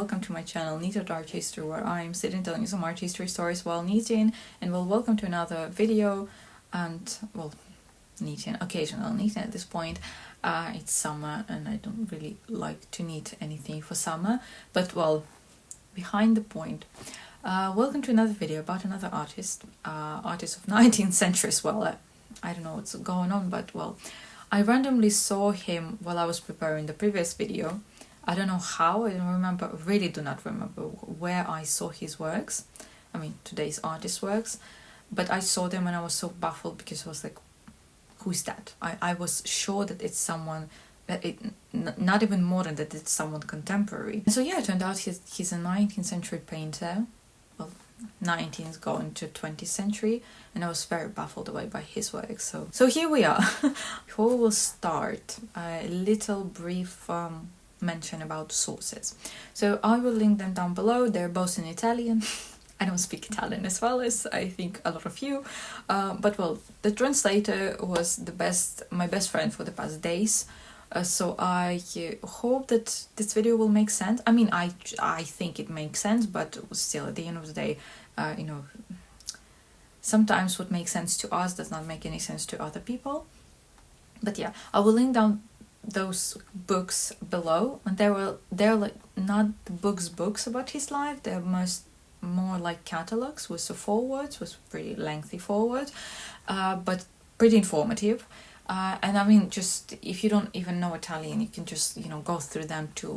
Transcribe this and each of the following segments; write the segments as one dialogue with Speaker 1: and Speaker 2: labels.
Speaker 1: welcome to my channel Knitted Art History, where I'm sitting telling you some art history stories while knitting. And welcome to another video, and knitting, occasional knitting at this point. It's summer and I don't really like to knit anything for summer, but behind the point. Welcome to another video about another artist of 19th century as well. I don't know what's going on, but I randomly saw him while I was preparing the previous video. I don't know how, I don't remember, really do not remember where I saw his works. I mean, today's artist works. But I saw them and I was so baffled because I was like, who's that? I was sure that it's someone, not even modern, that it's someone contemporary. So yeah, it turned out he's a 19th century painter. 19th going to 20th century, and I was very baffled away by his work. So here we are. Before we will start, a little brief mention about sources. So I will link them down below. They're both in Italian. I don't speak Italian as well as I think a lot of you, but the translator was my best friend for the past days. So I hope that this video will make sense. I mean, I think it makes sense, but still, at the end of the day, sometimes what makes sense to us does not make any sense to other people. But yeah, I will link down those books below, and they're like not books about his life. They're more like catalogs with forewords, with pretty lengthy foreword, but pretty informative. And I mean, just if you don't even know Italian, you can just go through them to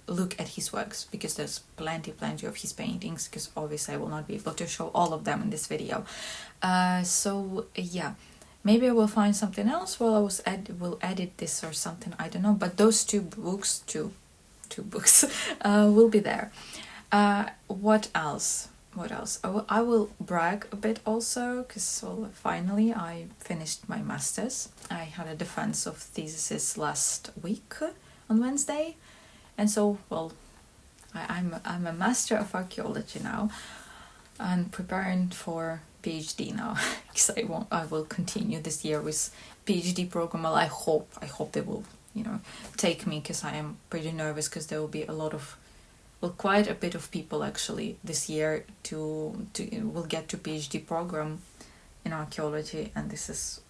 Speaker 1: look at his works, because there's plenty of his paintings, because obviously I will not be able to show all of them in this video. So yeah, maybe I will find something else while I will edit this or something, I don't know, but those two books will be there. What else? I will brag a bit also, because finally I finished my master's. I had a defense of thesis last week on Wednesday, and so I'm a master of archaeology now, and preparing for PhD now, because I will continue this year with PhD program. Well, I hope they will take me, because I am pretty nervous, because there will be a lot of quite a bit of people actually this year will get to PhD program in archaeology, and this is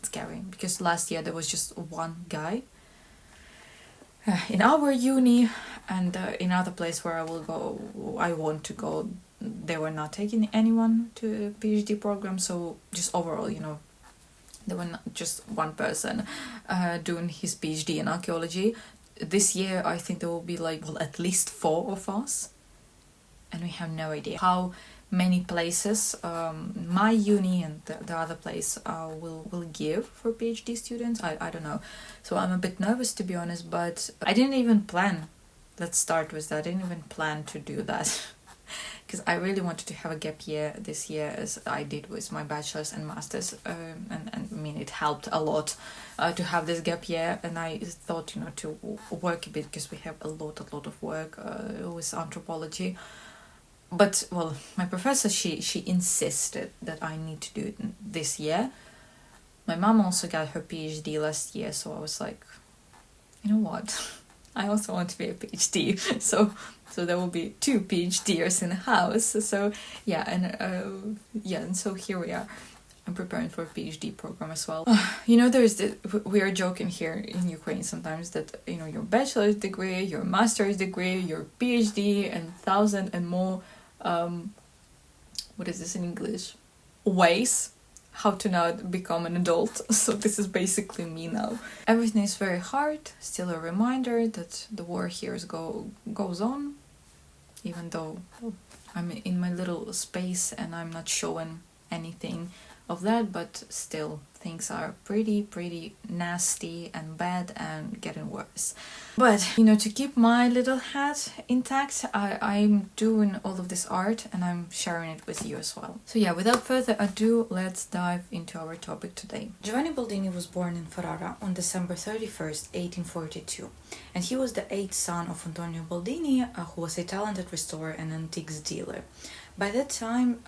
Speaker 1: scary, because last year there was just one guy in our uni, and in other place where I want to go, they were not taking anyone to a PhD program. So just overall, there were not just one person doing his PhD in archaeology. This year I think there will be at least 4 of us, and we have no idea how many places my uni and the other place will give for PhD students. I don't know, so I'm a bit nervous, to be honest, but I didn't even plan. Let's start with that. I didn't even plan to do that because I really wanted to have a gap year this year, as I did with my bachelor's and master's, and I mean, it helped a lot to have this gap year. And I thought to work a bit, because we have a lot of work with anthropology. But my professor, she insisted that I need to do it this year. My mom also got her PhD last year, so I was like, you know what, I also want to be a PhD, so there will be 2 PhDers in the house. So yeah, and so here we are. I'm preparing for a PhD program as well. We are joking here in Ukraine sometimes that your bachelor's degree, your master's degree, your PhD, and 1,000 and more what is this in English? Ways how to not become an adult. So this is basically me now. Everything is very hard. Still a reminder that the war here goes on, even though I'm in my little space and I'm not showing anything of that, but still things are pretty nasty and bad and getting worse. But to keep my little hat intact, I'm doing all of this art and I'm sharing it with you as well. So yeah, without further ado, let's dive into our topic today. Giovanni Boldini was born in Ferrara on December 31st, 1842, and he was the 8th son of Antonio Boldini, who was a talented restorer and antiques dealer. By that time,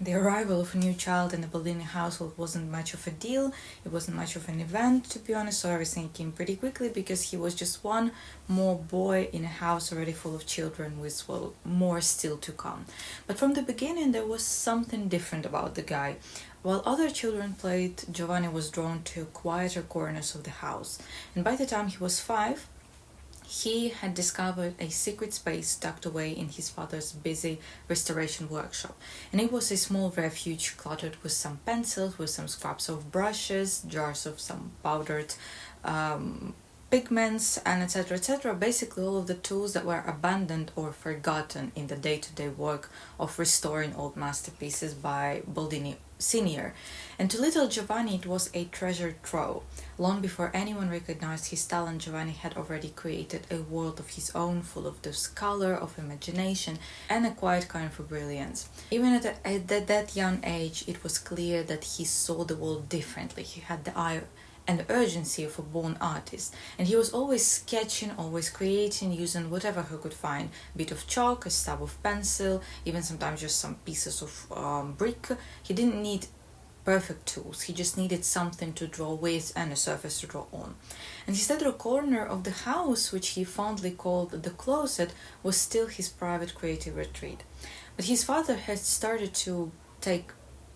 Speaker 1: the arrival of a new child in the Boldini household wasn't much of a deal. It wasn't much of an event, to be honest, so everything came pretty quickly because he was just one more boy in a house already full of children with, well, more still to come. But from the beginning, there was something different about the guy. While other children played, Giovanni was drawn to quieter corners of the house, and by the time he was 5, he had discovered a secret space tucked away in his father's busy restoration workshop, and it was a small refuge cluttered with some pencils, with some scraps of brushes, jars of some powdered pigments, and etc. Basically all of the tools that were abandoned or forgotten in the day-to-day work of restoring old masterpieces by Boldini Senior. And to little Giovanni it was a treasure trove. Long before anyone recognized his talent, Giovanni had already created a world of his own, full of this color, of imagination, and a quiet kind of brilliance. Even at that young age, it was clear that he saw the world differently. He had the eye and the urgency of a born artist, and he was always sketching, always creating, using whatever he could find, a bit of chalk, a stub of pencil, even sometimes just some pieces of brick. He didn't need perfect tools, he just needed something to draw with and a surface to draw on. And his little corner of the house, which he fondly called the closet, was still his private creative retreat. But his father had started to take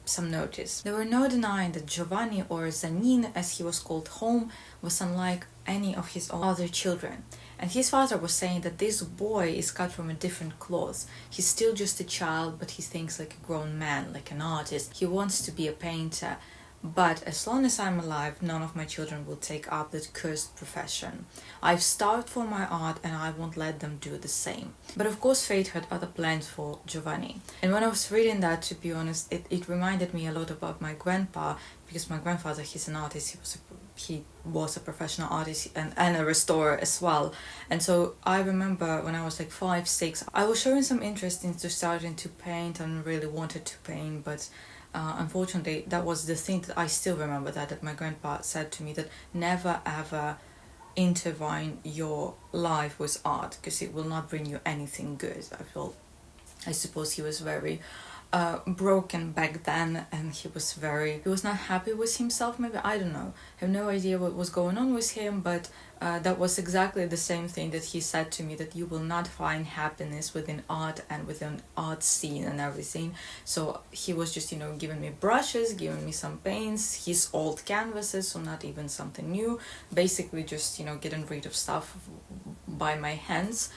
Speaker 1: some notice. There were no denying that Giovanni, or Zanin as he was called home, was unlike any of his other children. And his father was saying that this boy is cut from a different cloth. He's still just a child, but he thinks like a grown man, like an artist. He wants to be a painter. But as long as I'm alive, none of my children will take up that cursed profession. I've starved for my art and I won't let them do the same. But of course fate had other plans for Giovanni. And when I was reading that, to be honest, it reminded me a lot about my grandpa, because my grandfather, he's an artist, he was a professional artist and a restorer as well. And so I remember when I was like 5, 6, I was showing some interest into starting to paint and really wanted to paint, but unfortunately, that was the thing that I still remember, that my grandpa said to me, that never ever intertwine your life with art, because it will not bring you anything good. I suppose he was very broken back then, and he was not happy with himself, maybe, I don't know, I have no idea what was going on with him, but that was exactly the same thing that he said to me, that you will not find happiness within art and within art scene and everything. So he was just, giving me brushes, giving me some paints, his old canvases, so not even something new, basically just, getting rid of stuff by my hands.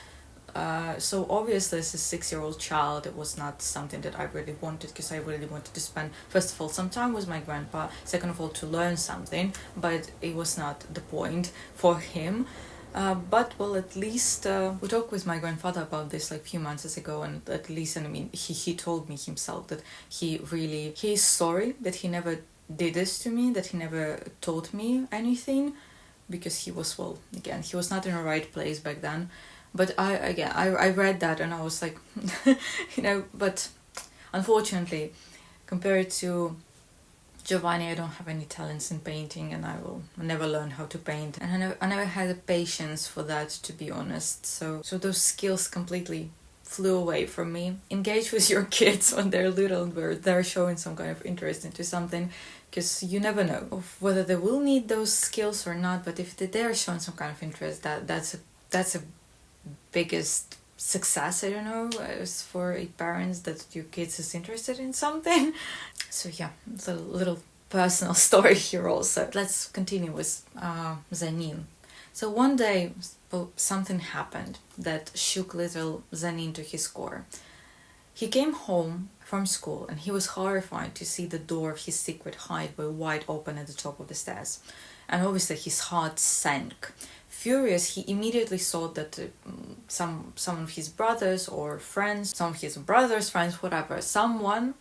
Speaker 1: So obviously as a 6-year-old child, it was not something that I really wanted, because I really wanted to spend, first of all, some time with my grandpa, second of all, to learn something, but it was not the point for him. But well, at least we talked with my grandfather about this like a few months ago, and at least, and I mean, he told me himself that he is sorry that he never did this to me, that he never taught me anything, because he was, well, again, he was not in the right place back then. But I read that and I was like, but unfortunately, compared to Giovanni, I don't have any talents in painting, and I will never learn how to paint. And I never had the patience for that, to be honest. So those skills completely flew away from me. Engage with your kids when they're little and where they're showing some kind of interest into something, because you never know of whether they will need those skills or not. But if they're showing some kind of interest, that's a biggest success, I don't know, as for a parents, that your kids is interested in something. So yeah, it's a little personal story here also. Let's continue with Zanin. So one day, something happened that shook little Zanin to his core. He came home from school and he was horrified to see the door of his secret hideaway wide open at the top of the stairs. And obviously his heart sank. Furious, he immediately thought that some of his brothers or friends, some of his brothers' friends, whatever, someone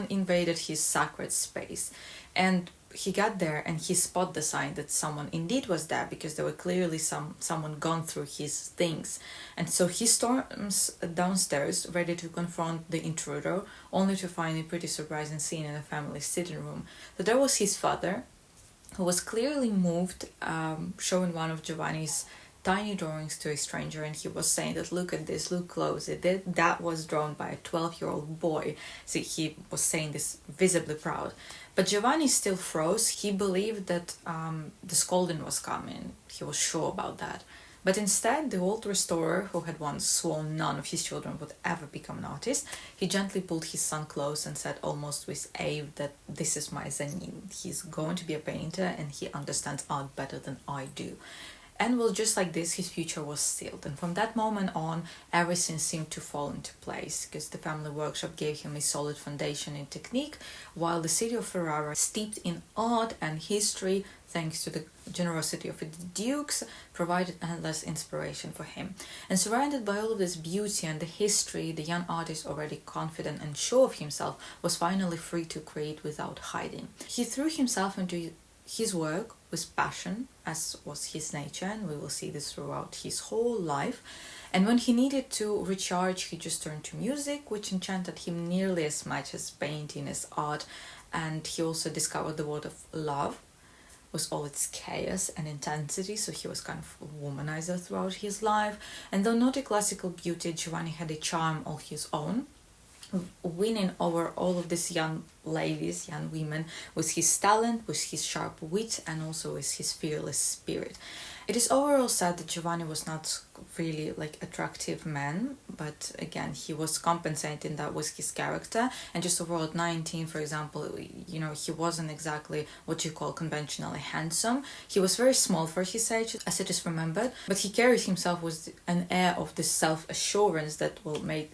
Speaker 1: invaded his sacred space. And he got there and he spotted the sign that someone indeed was there, because there were clearly someone gone through his things. And so he storms downstairs, ready to confront the intruder, only to find a pretty surprising scene in the family sitting room. So there was his father, who was clearly moved, showing one of Giovanni's tiny drawings to a stranger, and he was saying that, look at this, look close, that was drawn by a 12-year-old boy. So he was saying this visibly proud. But Giovanni still froze. He believed that the scolding was coming. He was sure about that. But instead, the old restorer, who had once sworn none of his children would ever become an artist, he gently pulled his son close and said almost with awe that this is my Zanin. He's going to be a painter and he understands art better than I do. And well, just like this, his future was sealed. And from that moment on, everything seemed to fall into place, because the family workshop gave him a solid foundation in technique, while the city of Ferrara, steeped in art and history, thanks to the generosity of its dukes, provided endless inspiration for him. And surrounded by all of this beauty and the history, the young artist, already confident and sure of himself, was finally free to create without hiding. He threw himself into his work with passion, as was his nature, and we will see this throughout his whole life. And when he needed to recharge, he just turned to music, which enchanted him nearly as much as painting, as art. And he also discovered the world of love with all its chaos and intensity, so he was kind of a womanizer throughout his life. And though not a classical beauty, Giovanni had a charm all his own, winning over all of these young ladies, young women, with his talent, with his sharp wit, and also with his fearless spirit. It is overall said that Giovanni was not really like attractive man, but again, he was compensating that with his character. And just overall at 19, for example, you know, he wasn't exactly what you call conventionally handsome. He was very small for his age, as it is remembered, but he carried himself with an air of this self-assurance that will make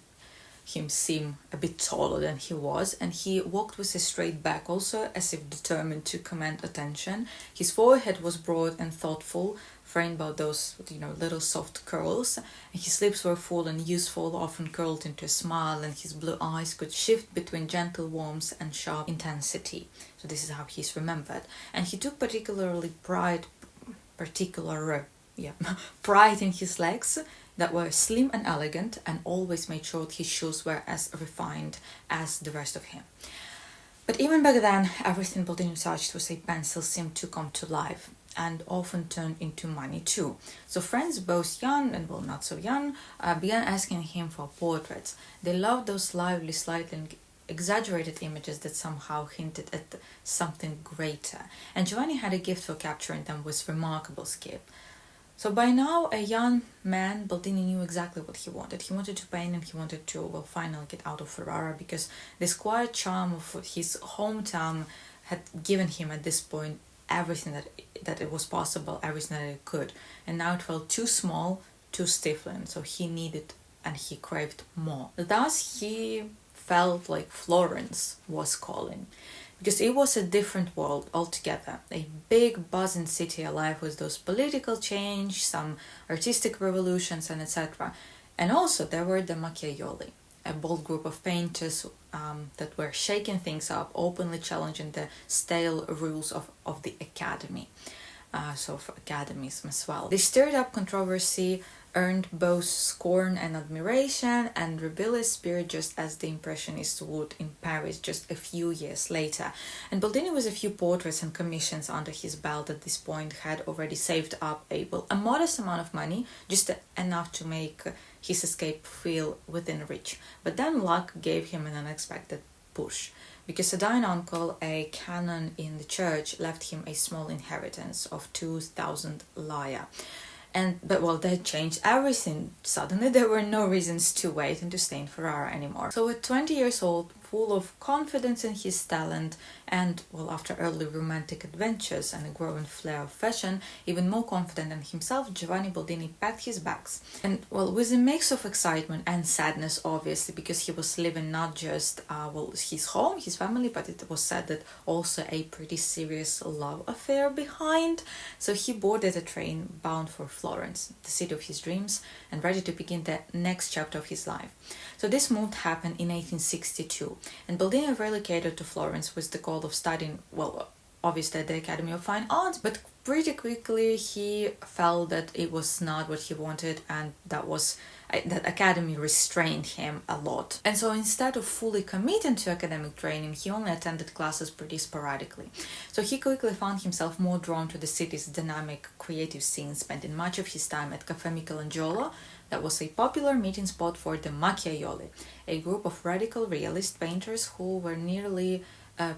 Speaker 1: him seem a bit taller than he was, and he walked with a straight back also, as if determined to command attention. His forehead was broad and thoughtful, framed by those, you know, little soft curls, and his lips were full and youthful, often curled into a smile, and his blue eyes could shift between gentle warmth and sharp intensity. So this is how he's remembered. And he took pride in his legs, that were slim and elegant, and always made sure that his shoes were as refined as the rest of him. But even back then, everything Boldini touched with a pencil seemed to come to life, and often turned into money too. So friends, both young and well not so young, began asking him for portraits. They loved those lively, slightly exaggerated images that somehow hinted at something greater, and Giovanni had a gift for capturing them with remarkable skill. So by now, a young man, Boldini knew exactly what he wanted. He wanted to paint, and he wanted to, well, finally get out of Ferrara, because this quiet charm of his hometown had given him at this point everything that it was possible, everything that it could. And now it felt too small, too stifling, so he needed and he craved more. Thus, he felt like Florence was calling, because it was a different world altogether, a big buzzing city alive with those political change, some artistic revolutions, and etc. And also there were the Macchiaioli, a bold group of painters that were shaking things up, openly challenging the stale rules of the academy. So for academism as well. They stirred up controversy, earned both scorn and admiration, and rebellious spirit, just as the Impressionists would in Paris just a few years later. And Boldini, with a few portraits and commissions under his belt at this point, had already saved up a modest amount of money, just enough to make his escape feel within reach. But then luck gave him an unexpected push, because a dying uncle, a canon in the church, left him a small inheritance of 2,000 lire. But that changed everything. Suddenly there were no reasons to wait and to stay in Ferrara anymore. So at 20 years old, full of confidence in his talent, and after early romantic adventures and a growing flair of fashion, even more confident in himself, Giovanni Boldini packed his bags. And with a mix of excitement and sadness, obviously, because he was leaving not just his home, his family, but it was said that also a pretty serious love affair behind. So he boarded a train bound for Florence, the city of his dreams, and ready to begin the next chapter of his life. So this move happened in 1862, and Boldini relocated to Florence with the goal of studying, obviously at the Academy of Fine Arts, but pretty quickly he felt that it was not what he wanted, and that academy restrained him a lot. And so instead of fully committing to academic training, he only attended classes pretty sporadically. So he quickly found himself more drawn to the city's dynamic creative scene, spending much of his time at Caffè Michelangelo, that was a popular meeting spot for the Macchiaioli, a group of radical realist painters who were nearly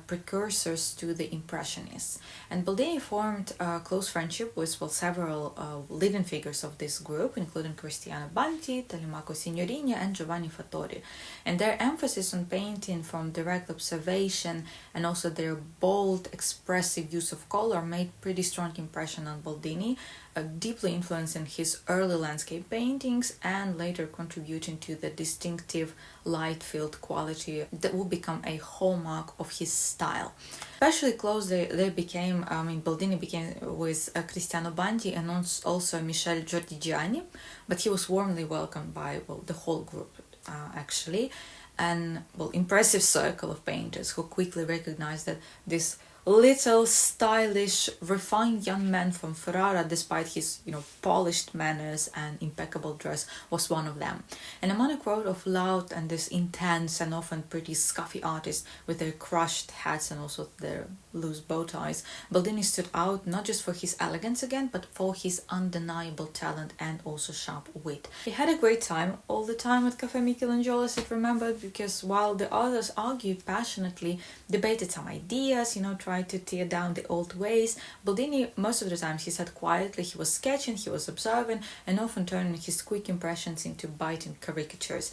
Speaker 1: precursors to the Impressionists. And Boldini formed a close friendship with several leading figures of this group, including Cristiano Banti, Telemaco Signorini, and Giovanni Fattori. And their emphasis on painting from direct observation and also their bold, expressive use of color made pretty strong impression on Boldini, deeply influencing his early landscape paintings and later contributing to the distinctive light-filled quality that would become a hallmark of his style. Especially close they became, Boldini became with Cristiano Banti and also Michel Giordigiani, but he was warmly welcomed by, the whole group, actually, and, impressive circle of painters who quickly recognized that this little stylish, refined young man from Ferrara, despite his, polished manners and impeccable dress, was one of them. And among a crowd of loud and this intense and often pretty scuffy artists with their crushed hats and also their loose bow ties, Boldini stood out not just for his elegance again, but for his undeniable talent and also sharp wit. He had a great time all the time at Caffè Michelangelo, as it remembered, because while the others argued passionately, debated some ideas, tried to tear down the old ways, Boldini, most of the time, he sat quietly, he was sketching, he was observing, and often turning his quick impressions into biting caricatures.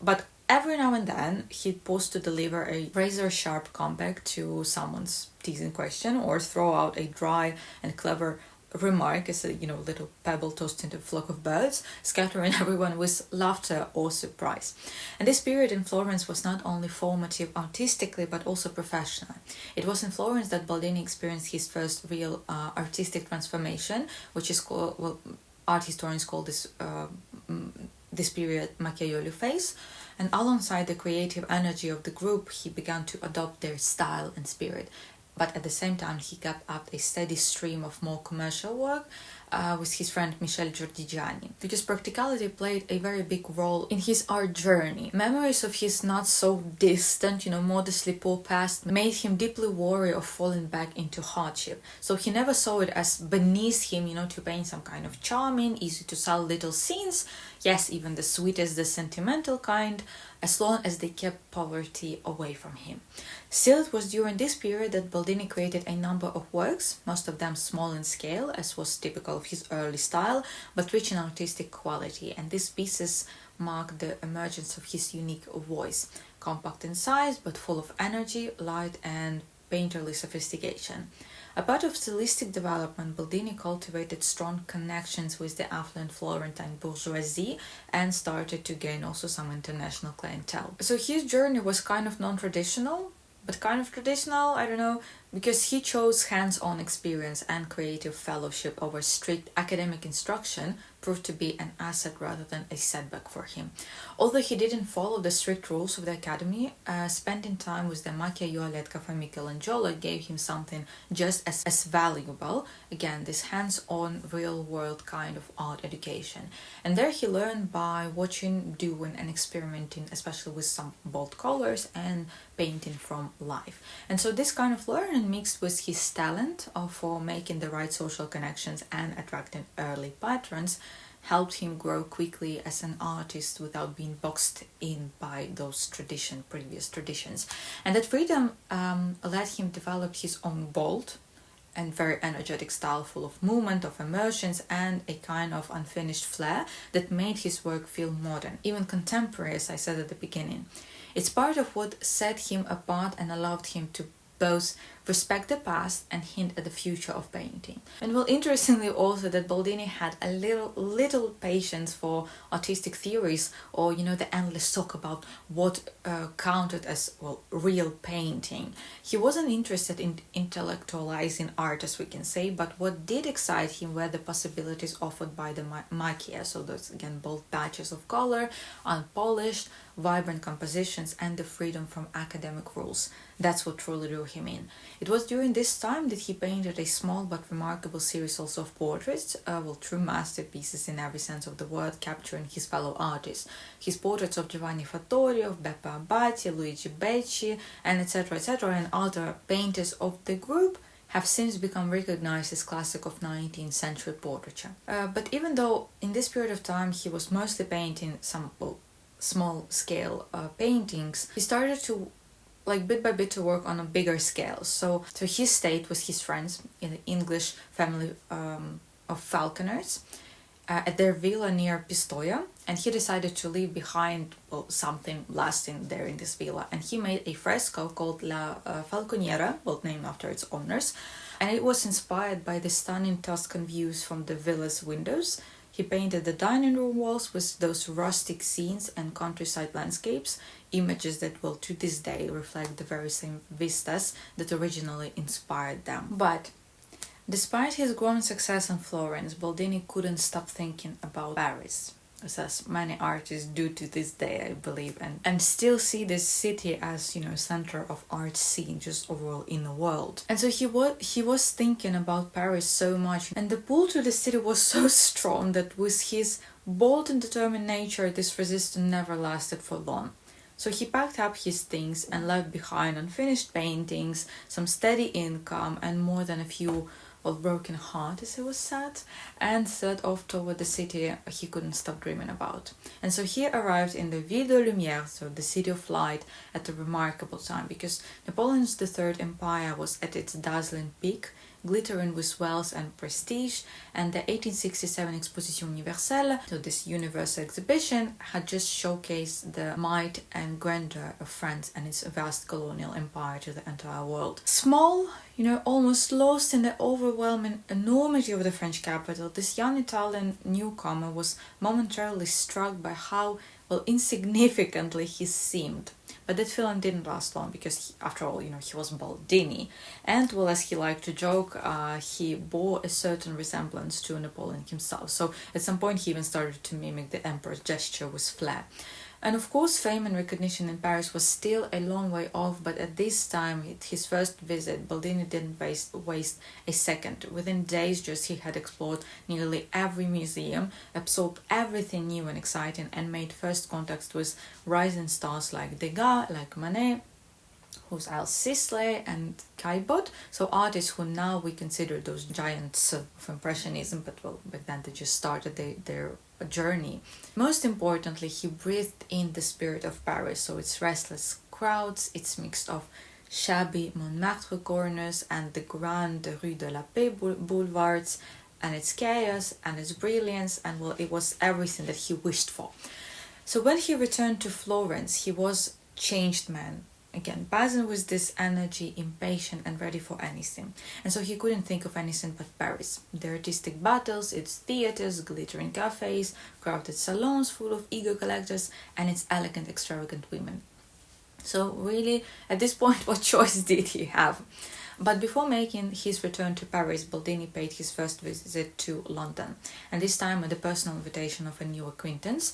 Speaker 1: But every now and then, he'd pause to deliver a razor-sharp comeback to someone's teasing question or throw out a dry and clever remark as a little pebble tossed into a flock of birds, scattering everyone with laughter or surprise. And this period in Florence was not only formative artistically but also professionally. It was in Florence that Boldini experienced his first real artistic transformation, which is called, art historians call this period Macchiaioli phase. And alongside the creative energy of the group, he began to adopt their style and spirit. But at the same time, he kept up a steady stream of more commercial work with his friend Michel Giordigiani, because practicality played a very big role in his art journey. Memories of his not so distant, modestly poor past made him deeply wary of falling back into hardship. So he never saw it as beneath him, to paint some kind of charming, easy to sell little scenes, yes, even the sweetest, the sentimental kind, as long as they kept poverty away from him. Still, it was during this period that Boldini created a number of works, most of them small in scale, as was typical of his early style, but rich in artistic quality, and these pieces marked the emergence of his unique voice, compact in size, but full of energy, light, and painterly sophistication. A part of stylistic development, Boldini cultivated strong connections with the affluent Florentine bourgeoisie and started to gain also some international clientele. So his journey was kind of non-traditional, but kind of traditional, I don't know, because he chose hands-on experience and creative fellowship over strict academic instruction proved to be an asset rather than a setback for him. Although he didn't follow the strict rules of the academy, spending time with the Macchiaioli at Caffè Michelangelo gave him something just as valuable, again, this hands-on, real-world kind of art education. And there he learned by watching, doing, and experimenting, especially with some bold colors and painting from life. And so this kind of learning mixed with his talent for making the right social connections and attracting early patrons helped him grow quickly as an artist without being boxed in by those previous traditions. And that freedom let him develop his own bold and very energetic style full of movement, of emotions, and a kind of unfinished flair that made his work feel modern, even contemporary, as I said at the beginning. It's part of what set him apart and allowed him to both respect the past and hint at the future of painting. And interestingly also that Boldini had a little patience for artistic theories or, the endless talk about what counted as, real painting. He wasn't interested in intellectualizing art, as we can say, but what did excite him were the possibilities offered by the macchia, so those, again, bold patches of color, unpolished, vibrant compositions, and the freedom from academic rules. That's what truly drew him in. It was during this time that he painted a small but remarkable series also of portraits, true masterpieces in every sense of the word, capturing his fellow artists. His portraits of Giovanni Fattorio, of Beppe Abati, Luigi Becci, and etc., and other painters of the group have since become recognized as classic of 19th century portraiture. But even though in this period of time he was mostly painting some small scale paintings, he started to bit by bit to work on a bigger scale. So his stayed with his friends in the English family of falconers at their villa near Pistoia, and he decided to leave behind something lasting there in this villa, and he made a fresco called La Falconiera, named after its owners, and it was inspired by the stunning Tuscan views from the villa's windows. He painted the dining room walls with those rustic scenes and countryside landscapes, images that will to this day reflect the very same vistas that originally inspired them. But despite his growing success in Florence, Boldini couldn't stop thinking about Paris, as many artists do to this day, I believe, and still see this city as, center of art scene just overall in the world. And so he was thinking about Paris so much, and the pull to the city was so strong that with his bold and determined nature, this resistance never lasted for long. So he packed up his things and left behind unfinished paintings, some steady income, and more than a few broken heart, as it was said, and set off toward the city he couldn't stop dreaming about. And so he arrived in the Ville de Lumière, so the city of light, at a remarkable time, because Napoleon's III Empire was at its dazzling peak, glittering with wealth and prestige, and the 1867 Exposition Universelle, so this universal exhibition, had just showcased the might and grandeur of France and its vast colonial empire to the entire world. Small, almost lost in the overwhelming enormity of the French capital, this young Italian newcomer was momentarily struck by how, insignificantly he seemed. But that feeling didn't last long, because after all, he was Boldini, and as he liked to joke, he bore a certain resemblance to Napoleon himself. So at some point he even started to mimic the emperor's gesture with flair. And of course, fame and recognition in Paris was still a long way off, but at this time, his first visit, Boldini didn't waste a second. Within days, he had explored nearly every museum, absorbed everything new and exciting, and made first contacts with rising stars like Degas, like Manet, who's Sisley, and Caillebotte, so artists who now we consider those giants of Impressionism, but back then they just started their journey. Most importantly, he breathed in the spirit of Paris, so its restless crowds, its mix of shabby Montmartre corners and the grand Rue de la Paix boulevards, and its chaos and its brilliance, and it was everything that he wished for. So when he returned to Florence, he was changed man. Again, buzzing with this energy, impatient and ready for anything. And so he couldn't think of anything but Paris. The artistic battles, its theaters, glittering cafes, crowded salons full of eager collectors, and its elegant, extravagant women. So really, at this point, what choice did he have? But before making his return to Paris, Boldini paid his first visit to London, and this time at the personal invitation of a new acquaintance.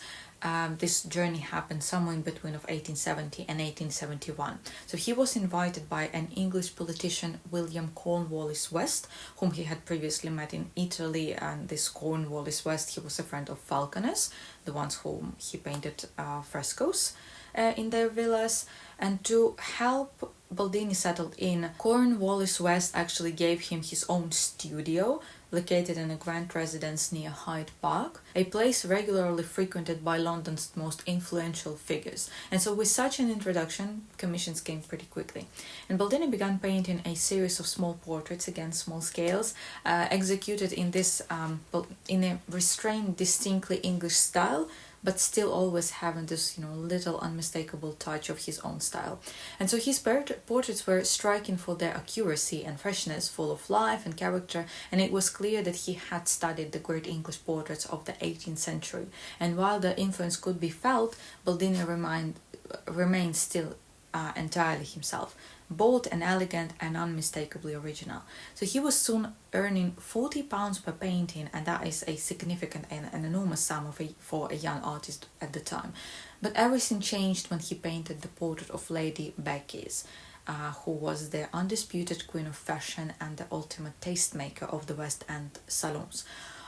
Speaker 1: This journey happened somewhere in between of 1870 and 1871. So he was invited by an English politician, William Cornwallis West, whom he had previously met in Italy, and this Cornwallis West, he was a friend of falconers, the ones whom he painted frescoes in their villas, and to help Boldini settled in, Cornwallis West actually gave him his own studio, located in a grand residence near Hyde Park, a place regularly frequented by London's most influential figures. And so with such an introduction, commissions came pretty quickly. And Boldini began painting a series of small portraits, again small scales, executed in this in a restrained, distinctly English style, but still always having this, little unmistakable touch of his own style. And so his portraits were striking for their accuracy and freshness, full of life and character, and it was clear that he had studied the great English portraits of the 18th century. And while the influence could be felt, Boldini remained still entirely himself, bold and elegant and unmistakably original. So he was soon earning £40 per painting, and that is a significant and an enormous sum for a young artist at the time. But everything changed when he painted the portrait of Lady Beckys. who was the undisputed queen of fashion and the ultimate tastemaker of the West End salons.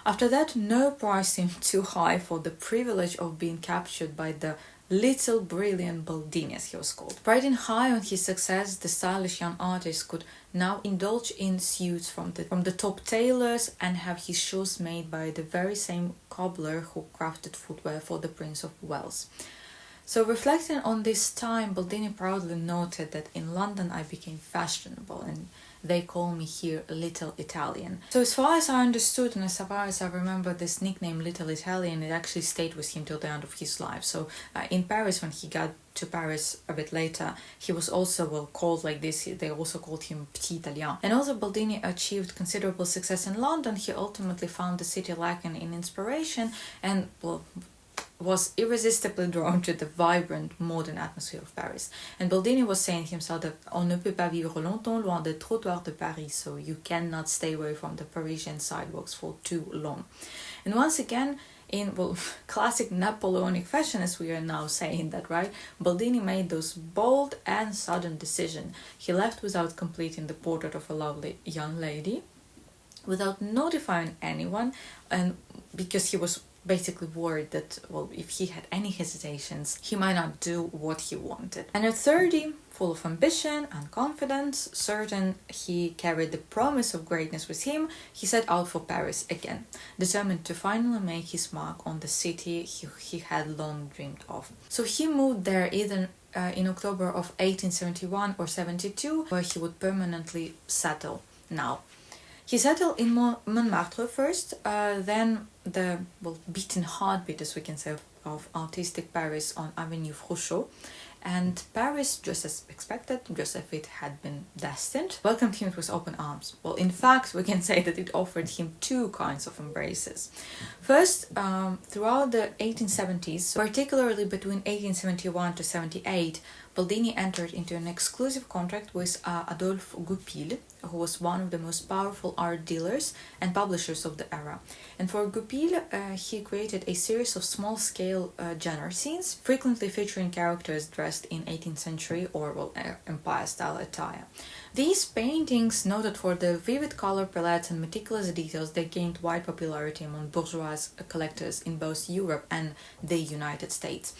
Speaker 1: After that, no price seemed too high for the privilege of being captured by the little brilliant Boldini, as he was called. Riding high on his success, the stylish young artist could now indulge in suits from the top tailors and have his shoes made by the very same cobbler who crafted footwear for the Prince of Wales. So reflecting on this time, Boldini proudly noted that in London I became fashionable and they call me here Little Italian. So as far as I understood and as far as I remember, this nickname Little Italian, it actually stayed with him till the end of his life. So in Paris, when he got to Paris a bit later, he was also called like this. They also called him Petit Italien. And although Boldini achieved considerable success in London, he ultimately found the city lacking in inspiration and was irresistibly drawn to the vibrant modern atmosphere of Paris. And Boldini was saying himself that on ne peut pas vivre longtemps loin des trottoirs de Paris, so you cannot stay away from the Parisian sidewalks for too long. And once again, in classic Napoleonic fashion, as we are now saying that, right? Boldini made those bold and sudden decisions. He left without completing the portrait of a lovely young lady, without notifying anyone, and because he was basically worried that, if he had any hesitations, he might not do what he wanted. And at 30, full of ambition and confidence, certain he carried the promise of greatness with him, he set out for Paris again, determined to finally make his mark on the city he had long dreamed of. So he moved there either in October of 1871 or 72, where he would permanently settle now. He settled in Montmartre first, then the beating heartbeat, as we can say, of artistic Paris on Avenue Frochot. And Paris, just as expected, just as it had been destined, welcomed him with open arms. Well, in fact, we can say that it offered him two kinds of embraces. First, throughout the 1870s, particularly between 1871 to 78, Boldini entered into an exclusive contract with Adolphe Goupil, who was one of the most powerful art dealers and publishers of the era. And for Goupil, he created a series of small-scale genre scenes, frequently featuring characters dressed in 18th century or Empire-style attire. These paintings, noted for their vivid color palettes and meticulous details, they gained wide popularity among bourgeois collectors in both Europe and the United States.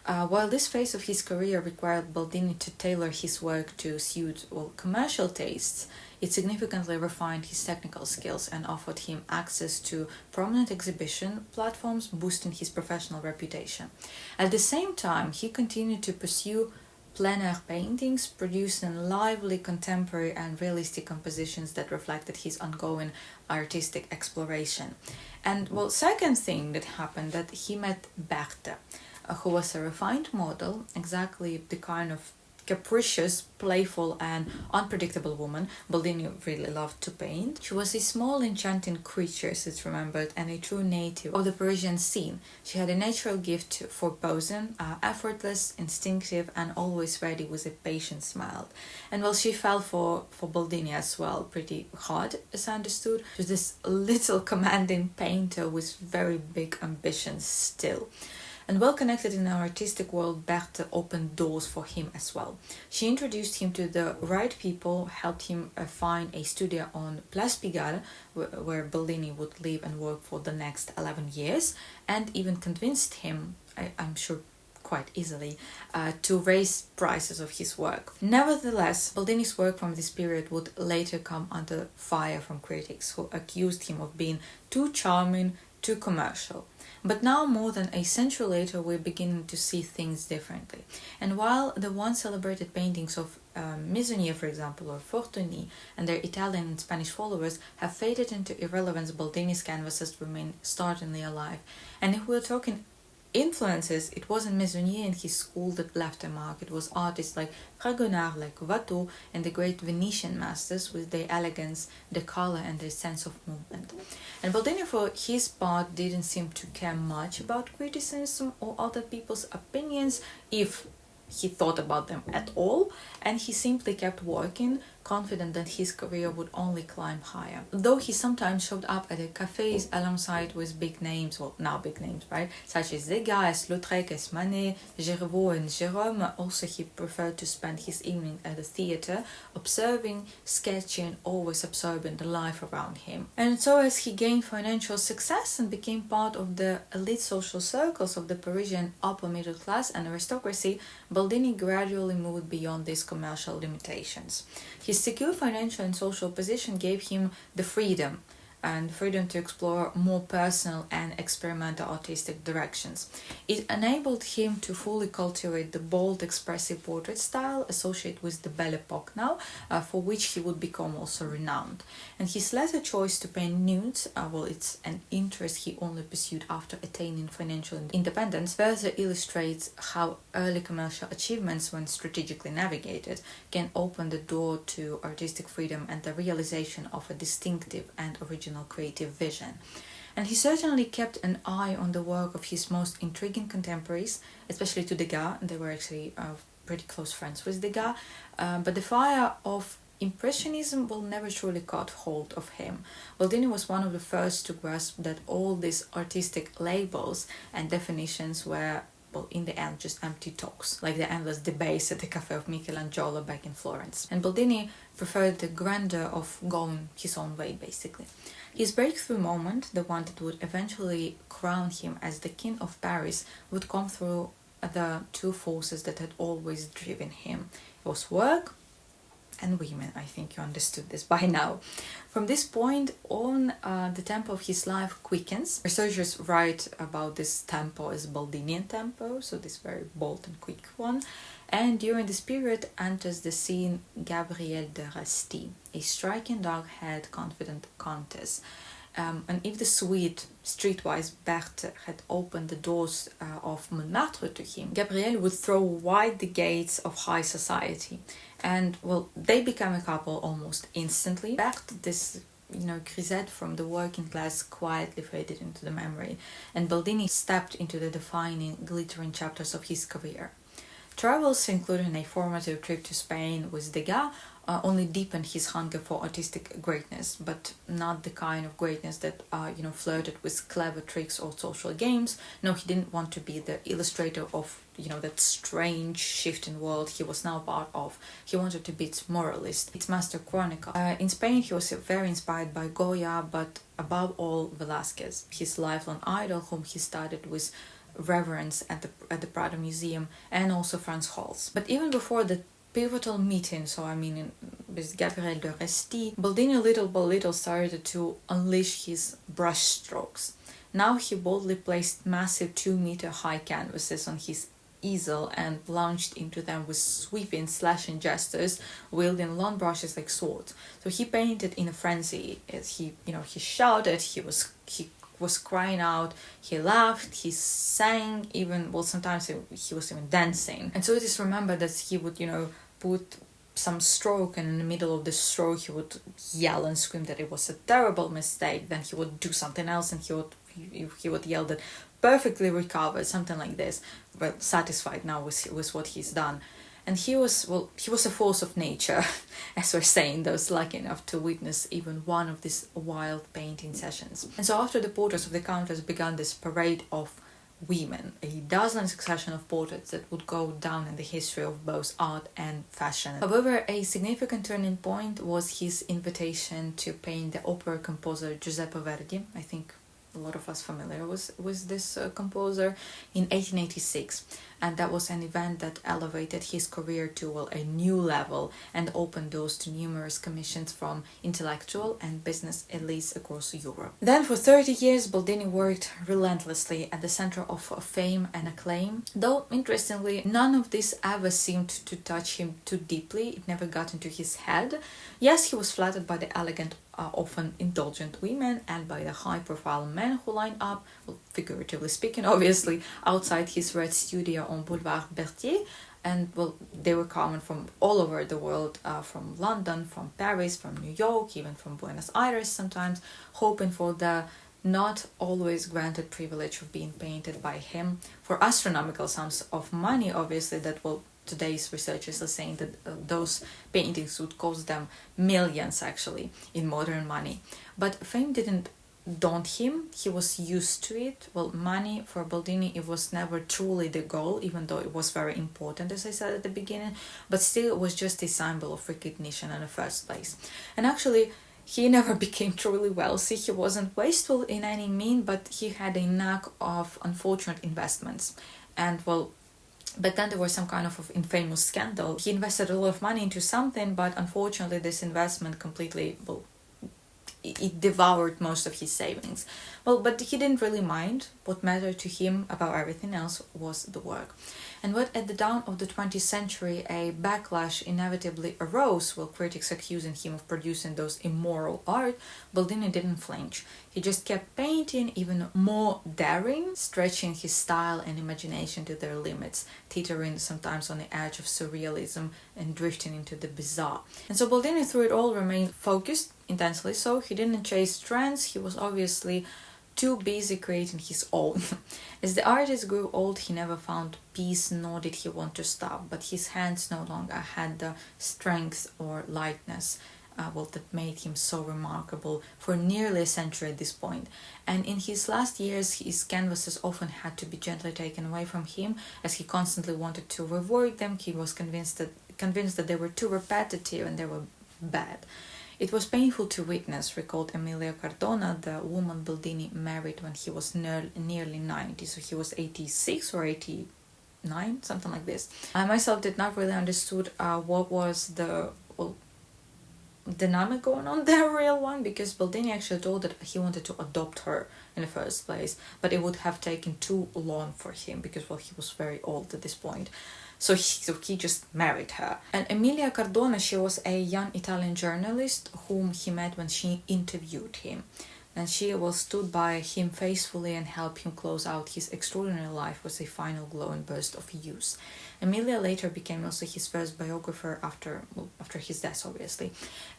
Speaker 1: While this phase of his career required Boldini to tailor his work to suit commercial tastes, it significantly refined his technical skills and offered him access to prominent exhibition platforms, boosting his professional reputation. At the same time, he continued to pursue plein air paintings, producing lively, contemporary and realistic compositions that reflected his ongoing artistic exploration. And second thing that happened, that he met Berthe, who was a refined model, exactly the kind of capricious, playful and unpredictable woman Boldini really loved to paint. She was a small enchanting creature, as it's remembered, and a true native of the Parisian scene. She had a natural gift for posing, effortless, instinctive and always ready with a patient smile. And she fell for Boldini as well pretty hard, as I understood. She was this little commanding painter with very big ambitions still. And well connected in our artistic world, Berthe opened doors for him as well. She introduced him to the right people, helped him find a studio on Place Pigalle, where Boldini would live and work for the next 11 years, and even convinced him, I'm sure quite easily, to raise prices of his work. Nevertheless, Boldini's work from this period would later come under fire from critics, who accused him of being too charming, too commercial. But now, more than a century later, we're beginning to see things differently. And while the once celebrated paintings of Meissonier, for example, or Fortuny and their Italian and Spanish followers have faded into irrelevance, Boldini's canvases remain startlingly alive. And if we're talking influences, it wasn't Meissonier and his school that left a mark. It was artists like Fragonard, like Watteau, and the great Venetian masters with their elegance, their color, and their sense of movement. And Boldini, for his part, didn't seem to care much about criticism or other people's opinions, if he thought about them at all, and he simply kept working, confident that his career would only climb higher. Though he sometimes showed up at the cafes alongside with big names, well, now big names, right? Such as Degas, Lautrec, Manet, Gervaux, and Jérôme. Also, he preferred to spend his evening at the theatre, observing, sketching, always absorbing the life around him. And so as he gained financial success and became part of the elite social circles of the Parisian upper middle class and aristocracy, Boldini gradually moved beyond these commercial limitations. His secure financial and social position gave him the freedom to explore more personal and experimental artistic directions. It enabled him to fully cultivate the bold, expressive portrait style associated with the Belle Époque now, for which he would become also renowned. And his latter choice to paint nudes, it's an interest he only pursued after attaining financial independence, further illustrates how early commercial achievements, when strategically navigated, can open the door to artistic freedom and the realization of a distinctive and original creative vision. And he certainly kept an eye on the work of his most intriguing contemporaries, especially to Degas. They were actually pretty close friends with Degas, but the fire of Impressionism will never truly caught hold of him. Boldini was one of the first to grasp that all these artistic labels and definitions were, well, in the end, just empty talks, like the endless debates at the Cafe of Michelangelo back in Florence. And Boldini preferred the grandeur of going his own way, basically. His breakthrough moment, the one that would eventually crown him as the King of Paris, would come through the two forces that had always driven him. It was work and women. I think you understood this by now. From this point on, the tempo of his life quickens. Researchers write about this tempo as Boldinian tempo, so this very bold and quick one. And during this period enters the scene Gabrielle de Rasty, a striking dark-haired, confident countess. And if the sweet, streetwise Berthe had opened the doors of Montmartre to him, Gabrielle would throw wide the gates of high society. And, well, they become a couple almost instantly. Berthe, this grisette from the working class, quietly faded into the memory, and Boldini stepped into the defining, glittering chapters of his career. Travels, including a formative trip to Spain with Degas, only deepened his hunger for artistic greatness, but not the kind of greatness that flirted with clever tricks or social games. No, he didn't want to be the illustrator of that strange shifting world he was now part of. He wanted to be its moralist, its master chronicle. In Spain, he was very inspired by Goya, but above all, Velázquez, his lifelong idol, whom he studied with reverence at the Prado Museum, and also Franz Hals. But even before the pivotal meeting, with Gabrielle de Rasty, Boldini little by little started to unleash his brushstrokes. Now he boldly placed massive 2-meter high canvases on his easel and launched into them with sweeping, slashing gestures, wielding long brushes like swords. So he painted in a frenzy. He shouted, he was crying out, he laughed, he sang, sometimes he was even dancing. And so it is remembered that he would, put some stroke, and in the middle of the stroke he would yell and scream that it was a terrible mistake. Then he would do something else, and he would yell that perfectly recovered, something like this, but satisfied now with what he's done. And he was a force of nature, as we're saying, those lucky enough to witness even one of these wild painting sessions. And so after the portraits of the Countess began this parade of women, a dazzling succession of portraits that would go down in the history of both art and fashion. However, a significant turning point was his invitation to paint the opera composer Giuseppe Verdi. I think a lot of us familiar with this composer, in 1886, and that was an event that elevated his career to a new level and opened doors to numerous commissions from intellectual and business elites across Europe. Then for 30 years Boldini worked relentlessly at the center of fame and acclaim, though interestingly none of this ever seemed to touch him too deeply. It never got into his head. Yes, he was flattered by the elegant, often indulgent women and by the high-profile men who lined up, well, figuratively speaking, obviously, outside his red studio on Boulevard Berthier, and they were coming from all over the world, from London, from Paris, from New York, even from Buenos Aires sometimes, hoping for the not always granted privilege of being painted by him for astronomical sums of money, obviously, that today's researchers are saying that those paintings would cost them millions actually in modern money. But fame didn't daunt him. He was used to it. Well, money for Boldini, it was never truly the goal, even though it was very important, as I said at the beginning, but still it was just a symbol of recognition in the first place. And actually, he never became truly wealthy. He wasn't wasteful in any mean, but he had a knack of unfortunate investments. And well, but then there was some kind of infamous scandal. He invested a lot of money into something, but unfortunately this investment completely, well, it devoured most of his savings. Well, but he didn't really mind. What mattered to him about everything else was the work. And what at the dawn of the 20th century, a backlash inevitably arose while critics accusing him of producing those immoral art, Boldini didn't flinch. He just kept painting even more daring, stretching his style and imagination to their limits, teetering sometimes on the edge of surrealism and drifting into the bizarre. And so Boldini, through it all, remained focused, intensely so. He didn't chase trends. He was obviously too busy creating his own. As the artist grew old, he never found peace, nor did he want to stop, but his hands no longer had the strength or lightness that made him so remarkable for nearly a century at this point. And in his last years, his canvases often had to be gently taken away from him, as he constantly wanted to rework them. He was convinced that they were too repetitive and they were bad. It was painful to witness, recalled Emilia Cardona, the woman Boldini married when he was nearly 90, so he was 86 or 89, something like this. I myself did not really understood what was the dynamic going on there, real one, because Boldini actually told that he wanted to adopt her in the first place, but it would have taken too long for him because, he was very old at this point. So he just married her. And Emilia Cardona, she was a young Italian journalist whom he met when she interviewed him. And she stood by him faithfully and helped him close out his extraordinary life with a final glowing burst of youth. Emilia later became also his first biographer after his death, obviously.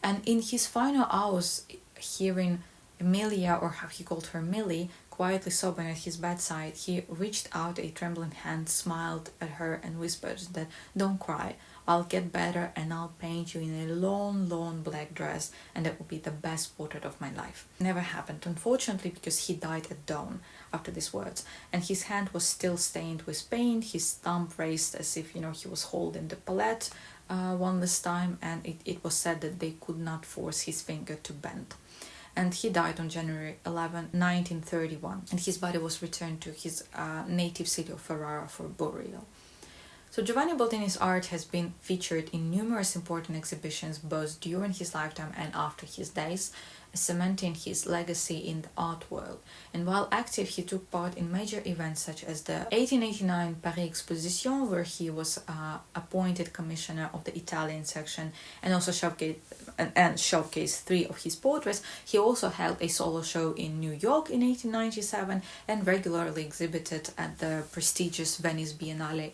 Speaker 1: And in his final hours, hearing Emilia, or how he called her Millie, quietly sobbing at his bedside, he reached out a trembling hand, smiled at her and whispered that, "Don't cry, I'll get better and I'll paint you in a long, long black dress, and that will be the best portrait of my life." Never happened, unfortunately, because he died at dawn after these words, and his hand was still stained with paint, his thumb raised as if, he was holding the palette one last time, and it was said that they could not force his finger to bend. And he died on January 11, 1931, and his body was returned to his native city of Ferrara for burial. So Giovanni Boldini's art has been featured in numerous important exhibitions both during his lifetime and after his days, cementing his legacy in the art world. And while active, he took part in major events such as the 1889 Paris Exposition, where he was appointed commissioner of the Italian section and also showcased 3 of his portraits. He also held a solo show in New York in 1897 and regularly exhibited at the prestigious Venice Biennale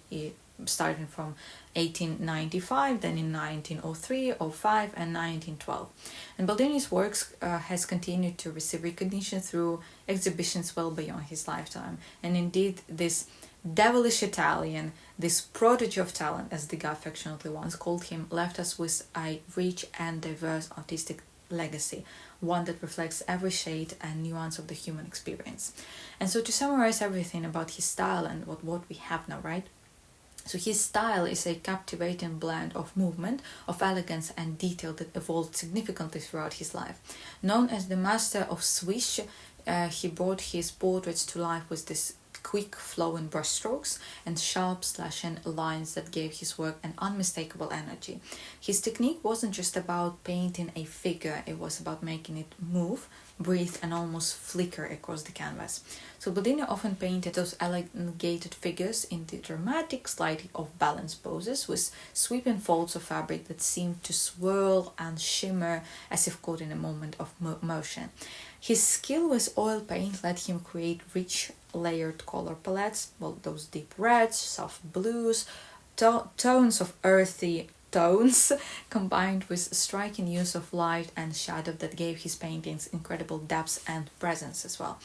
Speaker 1: starting from 1895, then in 1903, 05, and 1912. And Boldini's works has continued to receive recognition through exhibitions well beyond his lifetime. And indeed, this devilish Italian, this prodigy of talent, as Degas affectionately once called him, left us with a rich and diverse artistic legacy, one that reflects every shade and nuance of the human experience. And so to summarize everything about his style and what we have now, right? So his style is a captivating blend of movement, of elegance and detail that evolved significantly throughout his life. Known as the master of swish, he brought his portraits to life with this quick flowing brushstrokes and sharp slashing lines that gave his work an unmistakable energy. His technique wasn't just about painting a figure, it was about making it move, breathe and almost flicker across the canvas. So Boldini often painted those elongated figures in the dramatic, slightly off-balance poses with sweeping folds of fabric that seemed to swirl and shimmer as if caught in a moment of motion. His skill with oil paint let him create rich, layered color palettes, those deep reds, soft blues, tones of earthy tones combined with striking use of light and shadow that gave his paintings incredible depth and presence as well.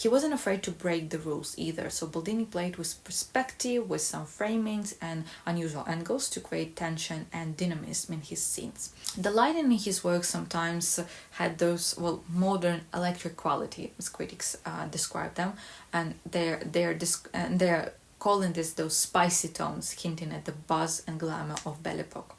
Speaker 1: He wasn't afraid to break the rules either, so Boldini played with perspective, with some framings and unusual angles to create tension and dynamism in his scenes. The lighting in his work sometimes had those, well, modern electric quality, as critics describe them, and they're calling this those spicy tones, hinting at the buzz and glamour of Belle Epoque.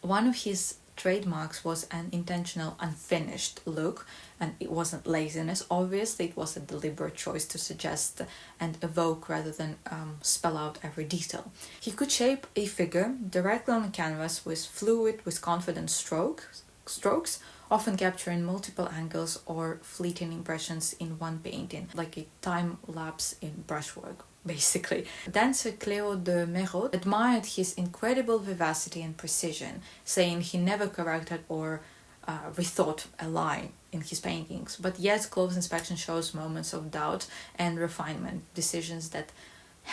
Speaker 1: One of his trademarks was an intentional unfinished look, and it wasn't laziness. Obviously, it was a deliberate choice to suggest and evoke rather than spell out every detail. He could shape a figure directly on the canvas with fluid, with confident strokes, often capturing multiple angles or fleeting impressions in one painting, like a time lapse in brushwork, basically. Dancer Cléo de Merod admired his incredible vivacity and precision, saying he never corrected or rethought a line in his paintings, but yet close inspection shows moments of doubt and refinement, decisions that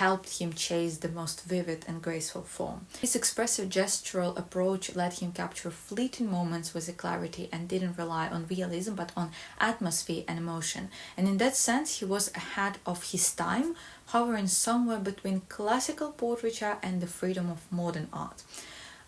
Speaker 1: helped him chase the most vivid and graceful form. His expressive gestural approach let him capture fleeting moments with a clarity and didn't rely on realism but on atmosphere and emotion. And in that sense, he was ahead of his time, hovering somewhere between classical portraiture and the freedom of modern art.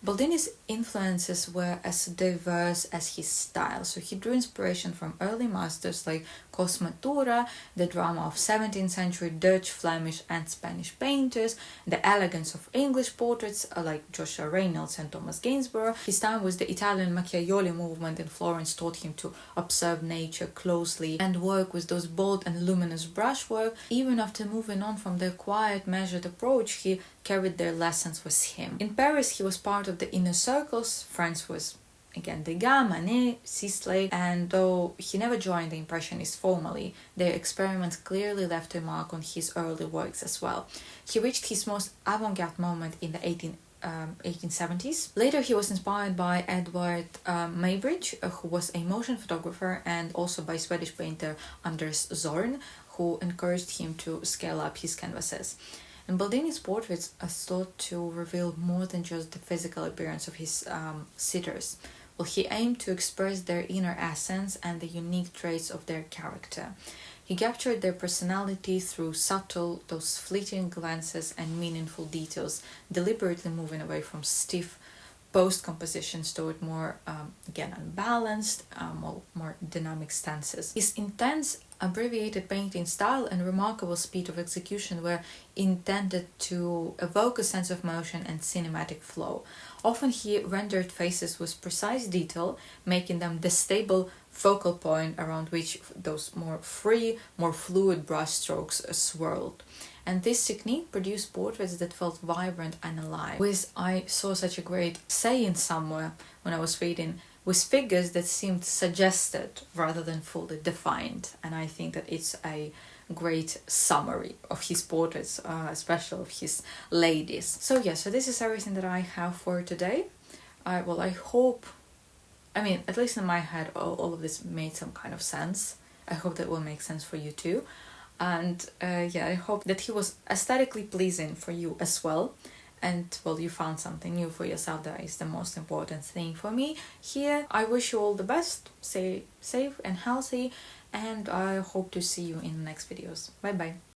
Speaker 1: Boldini's influences were as diverse as his style, so he drew inspiration from early masters like Cosme Tura, the drama of 17th century Dutch, Flemish and Spanish painters, the elegance of English portraits like Joshua Reynolds and Thomas Gainsborough. His time with the Italian Macchiaioli movement in Florence taught him to observe nature closely and work with those bold and luminous brushwork. Even after moving on from their quiet, measured approach, he carried their lessons with him. In Paris, he was part of the inner circles, friends with, again, Degas, Manet, Sisley, and though he never joined the Impressionists formally, their experiments clearly left a mark on his early works as well. He reached his most avant-garde moment in the 1870s. Later, he was inspired by Edward Muybridge, who was a motion photographer, and also by Swedish painter Anders Zorn, who encouraged him to scale up his canvases. And Boldini's portraits are thought to reveal more than just the physical appearance of his sitters. Well, he aimed to express their inner essence and the unique traits of their character. He captured their personality through subtle, those fleeting glances and meaningful details, deliberately moving away from stiff post-compositions toward more, unbalanced, more dynamic stances. His intense, abbreviated painting style and remarkable speed of execution were intended to evoke a sense of motion and cinematic flow. Often he rendered faces with precise detail, making them the stable focal point around which those more free, more fluid brushstrokes swirled. And this technique produced portraits that felt vibrant and alive. I saw such a great saying somewhere when I was reading, with figures that seemed suggested rather than fully defined. And I think that it's a great summary of his portraits, especially of his ladies. So this is everything that I have for today. I hope, at least in my head, all of this made some kind of sense. I hope that will make sense for you too. And I hope that he was aesthetically pleasing for you as well. And you found something new for yourself. That is the most important thing for me here. I wish you all the best. Stay safe and healthy. And I hope to see you in the next videos. Bye bye.